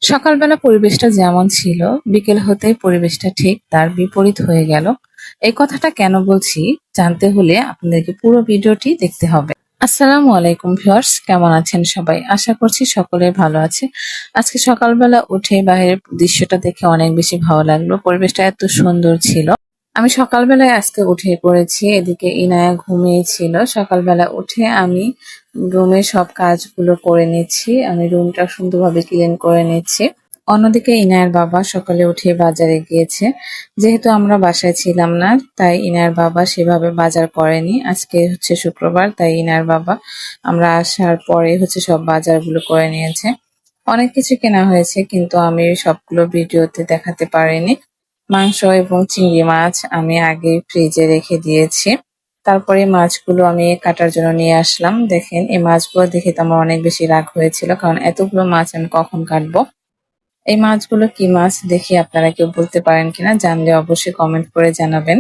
সকালবেলা পরিবেশটা যেমন ছিল, বিকেল হতেই পরিবেশটা ঠিক তার বিপরীত হয়ে গেল। এই কথাটা কেন বলছি জানতে হলে আপনাদেরকে পুরো ভিডিওটি দেখতে হবে। আসসালামু আলাইকুম ভিউয়ার্স, কেমন আছেন সবাই? আশা করছি সকলে ভালো আছে। আজকে সকালবেলা উঠে বাইরের দৃশ্যটা দেখে অনেক বেশি ভালো লাগলো। পরিবেশটা এত সুন্দর ছিল। আমি সকালবেলায় আজকে উঠে পড়েছি। এদিকে ইনায়া ঘুমিয়েছিল। সকালবেলা উঠে আমি রুমের সব কাজগুলো করে নিচ্ছি। আমি রুমটা সুন্দরভাবে ক্লিন করে নিচ্ছি। অন্যদিকে ইনায়ের বাবা সকালে উঠে বাজারে গিয়েছে। যেহেতু আমরা বাসায় ছিলাম না, তাই ইনায়ের বাবা সেভাবে বাজার করেনি। আজকে হচ্ছে শুক্রবার, তাই ইনায়ের বাবা আমরা আসার পরে হচ্ছে সব বাজারগুলো করে নিয়েছে। অনেক কিছু কেনা হয়েছে, কিন্তু আমি সবগুলো ভিডিওতে দেখাতে পারিনি। মাংস এবং চিংড়ি মাছ আমি আগে ফ্রিজে রেখে দিয়েছি। তারপরে মাছগুলো আমি কাটার জন্য নিয়ে আসলাম। দেখেন, এই মাছগুলো দেখে তো আমার অনেক বেশি রাগ হয়েছিল, কারণ এতগুলো মাছ আমি কখন কাটবো। এই মাছগুলো কি মাছ দেখে আপনারা কেউ বলতে পারেন কিনা, জানলে অবশ্যই কমেন্ট করে জানাবেন।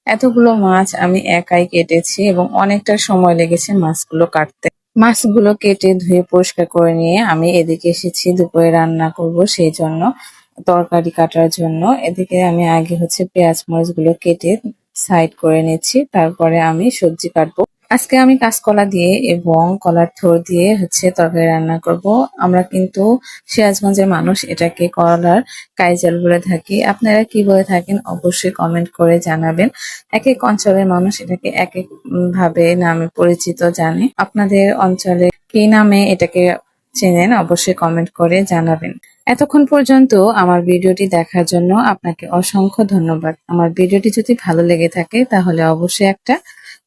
এতগুলো মাছ আমি একাই কেটেছি এবং অনেকটা সময় লেগেছে মাছগুলো কাটতে। মাছগুলো কেটে ধুয়ে পরিষ্কার করে নিয়ে আমি এদিকে এসেছি দুপুরে রান্না করব, সেই জন্য তরকারি কাটার জন্য। এদিকে আমি আগে হচ্ছে পেঁয়াজ মরিচ গুলো কেটে সাইড করে নিচ্ছি, তারপরে আমি সবজি কাটবো। আজকে আমি কাঁচকলা দিয়ে এবং কলার থোড় দিয়ে হচ্ছে তরকারি রান্না করব। আমরা কিন্তু সিরাজগঞ্জের মানুষ এটাকে করলার কাইজাল বলে থাকি। আপনারা কি বলে থাকেন অবশ্যই কমেন্ট করে জানাবেন। এক এক অঞ্চলের মানুষ এটাকে এক এক ভাবে নামে পরিচিত জানে। আপনাদের অঞ্চলে কি নামে এটাকে চেনেন অবশ্যই কমেন্ট করে জানাবেন। এতক্ষণ পর্যন্ত আমার ভিডিওটি দেখার জন্য আপনাকে অসংখ্য ধন্যবাদ। আমার ভিডিওটি যদি ভালো লেগে থাকে তাহলে অবশ্যই একটা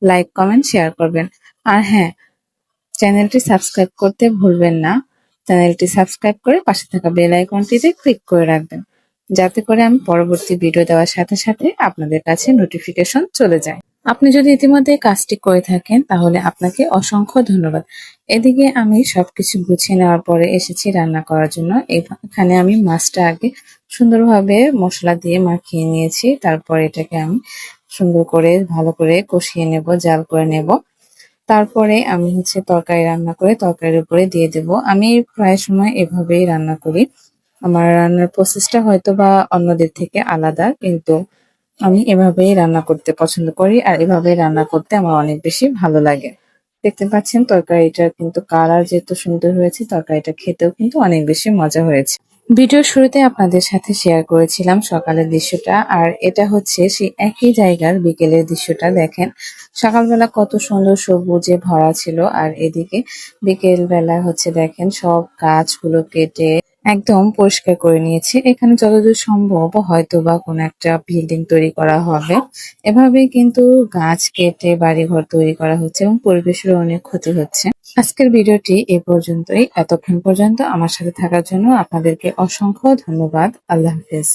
লাইক কমেন্ট শেয়ার করবেন। আর হ্যাঁ, চ্যানেলটি সাবস্ক্রাইব করতে ভুলবেন না। চ্যানেলটি সাবস্ক্রাইব করে পাশে থাকা বেল আইকনটিতে ক্লিক করে রাখবেন, যাতে করে আমি পরবর্তী ভিডিও দেওয়ার সাথে সাথে আপনাদের কাছে নোটিফিকেশন চলে যায়। আপনি যদি ইতিমধ্যে কাজটি করে থাকেন তাহলে আপনাকে অসংখ্য ধন্যবাদ। এদিকে আমি সবকিছু গুছিয়ে নেওয়ার পরে এসেছি রান্না করার জন্য। এখানে আমি মাছটা আগে সুন্দরভাবে মশলা দিয়ে মাখিয়ে নিয়েছি। তারপর এটাকে আমি সুন্দর করে ভালো করে কষিয়ে নেব, জাল করে নেব। তারপরে আমি হচ্ছে তরকারি রান্না করে তরকারির উপরে দিয়ে দেব। আমি প্রায় সময় এভাবেই রান্না করি। আমার রান্নার প্রসেসটা হয়তো বা অন্যদের থেকে আলাদা, কিন্তু আমি এভাবেই রান্না করতে পছন্দ করি আর এভাবেই রান্না করতে আমার অনেক বেশি ভালো লাগে। দেখতে পাচ্ছেন তরকারিটা কিন্তু কালার যেহেতু সুন্দর হয়েছে, তরকারিটা খেতেও কিন্তু অনেক বেশি মজা হয়েছে। ভিডিওর শুরুতে আপনাদের সাথে শেয়ার করেছিলাম সকালের দৃশ্যটা, আর এটা হচ্ছে সেই একই জায়গার বিকেলের দৃশ্যটা। দেখেন সকালবেলা কত সুন্দর সবুজে ভরা ছিল, আর এদিকে বিকেল বেলা হচ্ছে দেখেন সব গাছগুলো কেটে একদম পরিষ্কার করে নিয়েছে। এখানে যতদূর সম্ভব হয়তো বা কোনো একটা বিল্ডিং তৈরি করা হবে। এভাবেই কিন্তু গাছ কেটে বাড়িঘর তৈরি করা হচ্ছে এবং পরিবেশেরও অনেক ক্ষতি হচ্ছে। আজকের ভিডিওটি এ পর্যন্তই। এতক্ষণ পর্যন্ত আমার সাথে থাকার জন্য আপনাদেরকে অসংখ্য ধন্যবাদ। আল্লাহ হাফেজ।